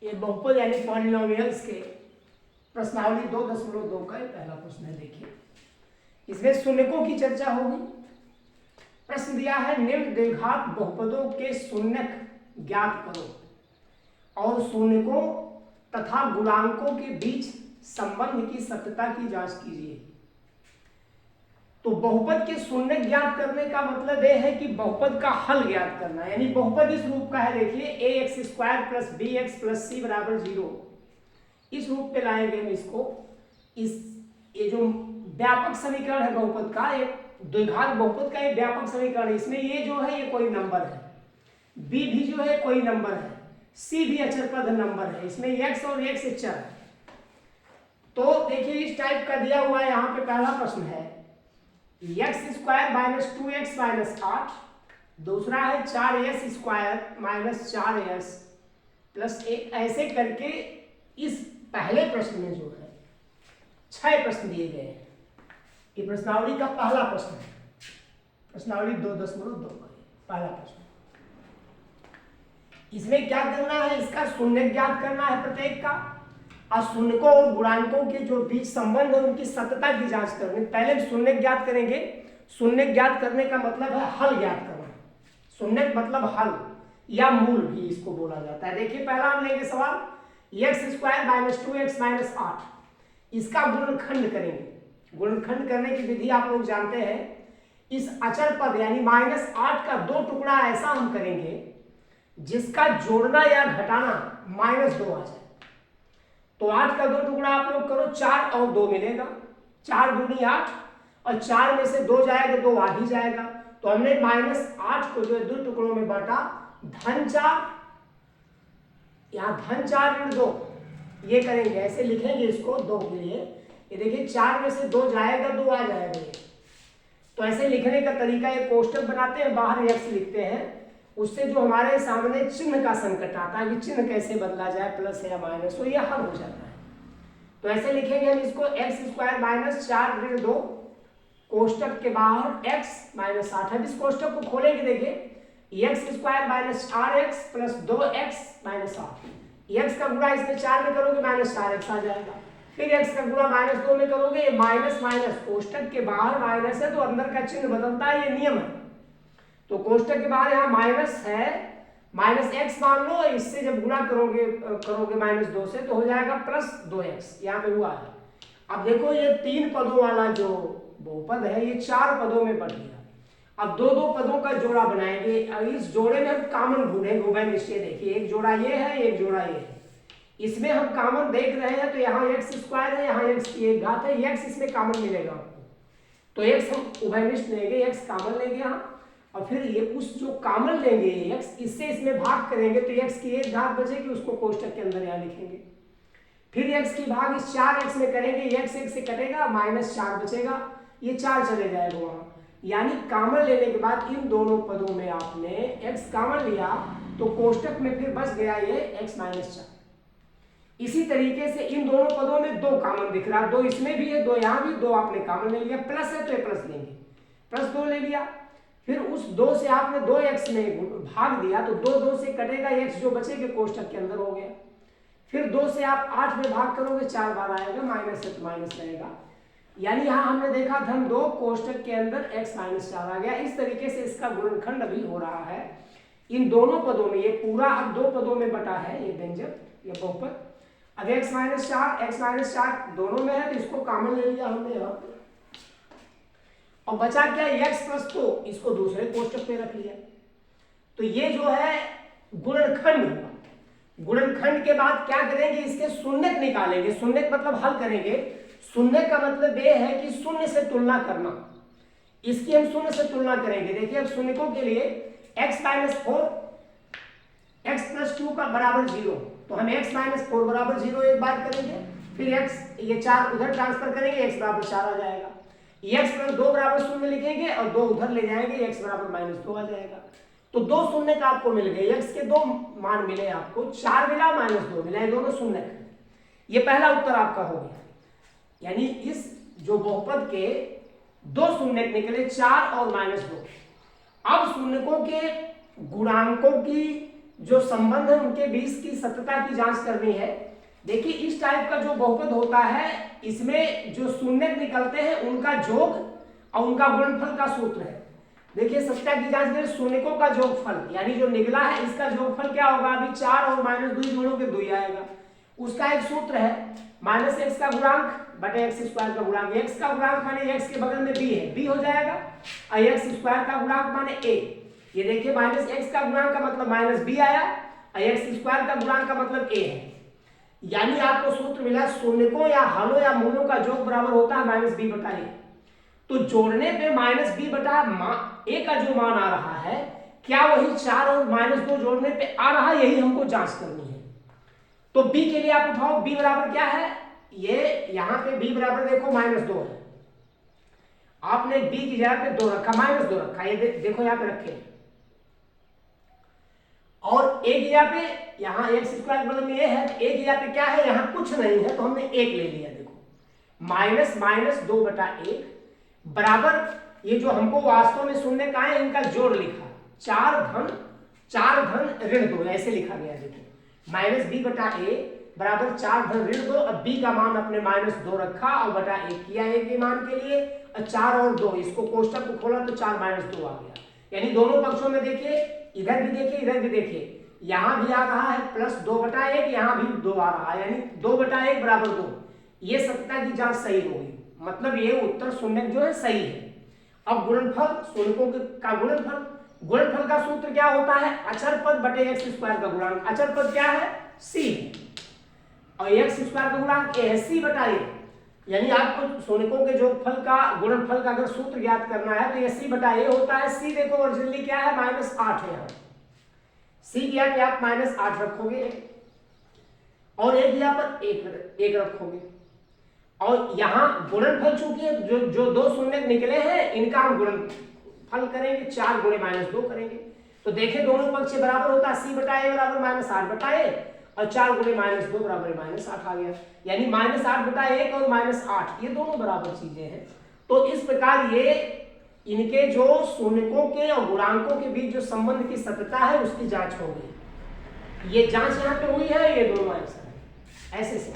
ये बहुपद यानी पॉलिनोमियल्स के प्रश्नावली 2.2 का पहला प्रश्न है। देखिए, इसमें शून्यकों की चर्चा होगी। प्रश्न दिया है, निम्न द्विघात बहुपदों के शून्यक ज्ञात करो और शून्यकों तथा गुणांकों के बीच संबंध की सत्यता की जांच कीजिए। तो बहुपद के शून्यक ज्ञात करने का मतलब यह है कि बहुपद का हल ज्ञात करना, यानी बहुपद इस रूप का है। देखिए, ax² + bx + c = 0, इस रूप पे लाएंगे हम इसको। ये जो व्यापक समीकरण है बहुपद का, एक द्विघात बहुपद का एक व्यापक समीकरण है। इसमें ये जो है ये कोई नंबर है, b भी जो है कोई नंबर है, c भी अचर पद नंबर है, इसमें x और x चर है। तो देखिए, इस टाइप का दिया हुआ है। यहाँ पे पहला प्रश्न है x² - 2x - 8, दूसरा है 4s² - 4s + 1। ऐसे करके इस पहले प्रश्न में जो है 6 प्रश्न दिए गए हैं। ये प्रश्नावली का पहला प्रश्न है, प्रश्नावली 2.2 का पहला प्रश्न। इसमें क्या करना है, इसका शून्य ज्ञात करना है प्रत्येक का, और शून्यकों और गुणांकों के जो बीच संबंध है उनकी सत्यता की जांच करनी। पहले शून्य ज्ञात करेंगे। शून्य ज्ञात करने का मतलब है हल ज्ञात करना। शून्य मतलब हल या मूल भी इसको बोला जाता है। देखिए, पहला हम लेंगे सवाल, x² - 2x - 8, इसका गुणनखंड करेंगे। गुणनखंड करने की विधि आप लोग जानते हैं। इस अचर पद यानी -8 का 2 टुकड़ा ऐसा हम करेंगे जिसका जोड़ना या घटाना -2 आ जाए। तो 8 का 2 टुकड़ा आप लोग करो, 4 और 2 मिलेगा, 4 दूनी 8, और 4 में से 2 जाएगा, 2 आ ही जाएगा। तो हमने -8 को जो है 2 टुकड़ों में बांटा, -4, यहाँ -4 - 2 ये करेंगे, ऐसे लिखेंगे इसको 2 के लिए। ये देखिए, 4 में से 2 जाएगा, 2 आ जाएगा। तो ऐसे लिखने का तरीका, एक कोष्टक बनाते हैं, बाहर x लिखते हैं, उससे जो हमारे सामने चिन्ह का संकट आता है कि चिन्ह कैसे बदला जाए, प्लस या माइनस, तो यह हल हो जाता है। तो ऐसे लिखेंगे हम इसको, x² - 4 - 2 कोष्टक के बाहर x - 8 है। इस कोष्टक को खोलेंगे, देखिए x² - 4x + 2x - 8, x का गुणा इसमें 4 में करोगे -4x आ जाएगा। फिर x का गुणा -2 में करोगे, ये माइनस माइनस, कोष्टक के बाहर माइनस है तो अंदर का चिन्ह बदलता है, ये नियम है। तो कोष्टक के बाहर यहाँ माइनस है, -x मान लो, इससे जब गुणा करोगे -2 से तो हो जाएगा +2x, यहाँ पे हुआ है। अब देखो, ये 3 पदों वाला जो बहुपद है ये 4 पदों में बढ़ गया। अब 2-2 पदों का जोड़ा बनाएंगे। अब इस जोड़े में हम कॉमन ढूंढेंगे, उभय निश्चय। देखिए, एक जोड़ा ये है, एक जोड़ा ये है, इसमें हम कॉमन देख रहे हैं। तो यहाँ x² है, यहाँ x की एक घात है, x इसमें कॉमन मिलेगा आपको। तो x हम उभयनिष्ठ लेंगे, x कॉमन लेंगे यहाँ, और फिर ये उस जो कॉमन लेंगे x, इससे इसमें भाग करेंगे तो x की एक घात बचेगी, उसको कोष्टक के अंदर यहाँ लिखेंगे। फिर x की भाग इस 4x में करेंगे, x 1 से कटेगा, -4 बचेगा, ये 4 चले जाएगा वहाँ। यानी कॉमन लेने के बाद इन दोनों पदों में आपने x कॉमन लिया तो कोष्टक में फिर बच गया ये x - 4। इसी तरीके से इन दोनों पदों में 2 कॉमन दिख रहा है, 2 इसमें भी है, 2 यहाँ भी, 2 आपने कॉमन ले लिया, प्लस है तो ये प्लस लेंगे, +2 ले लिया। फिर उस 2 से आपने 2x में भाग दिया तो 2 से कटेगा, x जो बचेगा कोष्टक के अंदर हो गया। फिर 2 से आप 8 में भाग करोगे, 4 बार आएगा, माइनस है तो माइनस रहेगा। यानी यहाँ हमने देखा धन 2, कोष्टक के अंदर x - 4 आ गया। इस तरीके से इसका गुणनखंड अभी हो रहा है इन दोनों पदों में। ये पूरा अब 2 पदों में बटा है ये व्यंजक, ये बहुपद। अब x - 4 दोनों में है तो इसको कॉमन ले लिया हमने यहाँ पे, और बचा क्या, x + 2, इसको दूसरे कोष्टक पे रख लिया। तो ये जो है गुणनखंड हुआ। गुणनखंड के बाद क्या करेंगे, इसके शून्यक निकालेंगे। शून्यक मतलब हल करेंगे। शून्य का मतलब ये है कि शून्य से तुलना करना। इसकी हम शून्य से तुलना करेंगे। देखिए, अब शून्यकों के लिए x - 4 x + 2 का बराबर 0, तो हम x - 4 बराबर 0 एक बार करेंगे, फिर x ये 4 उधर ट्रांसफर करेंगे, x बराबर 4 आ जाएगा। x + 2 बराबर 0 लिखेंगे और 2 उधर ले जाएंगे, x बराबर -2 आ जाएगा। तो 2 शून्य का आपको मिल गए, x के 2 मान मिले आपको, 4 मिला, -2 मिला, ये दोनों शून्य है। ये पहला उत्तर आपका हो गया। यानी इस जो बहुपद के 2 शून्य निकले, 4 और -2। अब शून्यकों के गुणांकों की जो संबंध है उनके बीच की सत्यता की जांच करनी है। देखिए इस टाइप का जो बहुपद होता है इसमें जो शून्य निकलते हैं उनका योग और उनका गुणनफल का सूत्र है। देखिए सत्यता की जांच में शून्यकों का योगफल यानी जो निकला है इसका योगफल क्या होगा, अभी 4 और -2 जोड़ोगे 2 आएगा। उसका एक सूत्र है -x का गुणांक बटे x स्क्वायर का गुणांक। x का गुणांक माने x के बगल में b है, b हो जाएगा, और x स्क्वायर का गुणांक माने a। ये देखिए -x का गुणांक का मतलब -b आया और x स्क्वायर का गुणांक का मतलब a है। यानी आपको सूत्र मिला शून्यकों या हलों या मूलों का योग बराबर होता है -b बटा a। तो जोड़ने पे -b बटा a का जो मान आ रहा है क्या वही 4 और -2 जोड़ने पे आ रहा है, यही हमको जांच करनी है। तो b के लिए आप उठाओ, b बराबर क्या है, ये यहां पे b बराबर देखो -2 है, आपने b की जगह पे 2 रखा, -2 रखा, ये देखो यहां पे रखे, और a की जगह पे यहां x स्क्वायर बगल में a है, a की जगह पे क्या है, यहां कुछ नहीं है तो हमने 1 ले लिया। देखो -2 बटा 1 बराबर ये जो हमको वास्तव में शून्य का है इनका जोड़ लिखा 4 धन ऋण 2 ऐसे लिखा गया। देखिए -b बटा a बराबर 4 धन ऋण 2, अब b का मान अपने -2 रखा और बटा 1 किया a के मान के लिए, और 4 और 2 इसको कोष्टक को खोला तो 4 -2 आ गया। यानी दोनों पक्षों में देखिए, इधर भी देखिए इधर भी देखिए, यहां भी आ रहा है +2 बटा 1, यहां भी 2 आ रहा है, यानी 2 बटा 1 बराबर 2। ये सत्यता की जांच सही होगी, मतलब ये उत्तर शून्य जो है सही है। अब गुणनफल, शून्यकों का गुणनफल का सूत्र क्या होता है, अचर पद बटे x स्क्वायर का गुणांक। अचर पद क्या है, c, और x स्क्वायर का गुणांक a है, c बटा a। यानी आपको शून्यकों के योगफल का गुणनफल का अगर सूत्र ज्ञात करना है तो ये c बटा a होता है। c देखो ओरिजिनली क्या है, -8 है, c किया कि आप -8 रखोगे और a किया पर 1 रखोगे, और यहां गुणनफल चूंकि जो 2 शून्य निकले हैं इनका हम गुणनफल करेंगे, 4 गुणे -2 करेंगे। तो देखें दोनों पक्ष बराबर होता है, c बटा a बराबर -8 बटा a, और 4 गुणे -2 बराबर -8 आ गया। यानी -8 बटा 1 और -8 ये दोनों बराबर चीजें हैं। तो इस प्रकार ये इनके जो शून्यकों के और गुणांकों के बीच जो संबंध की सत्यता है उसकी जांच हो गई। ये जांच यहाँ पे हुई है, ये दोनों आंसर है, ऐसे से।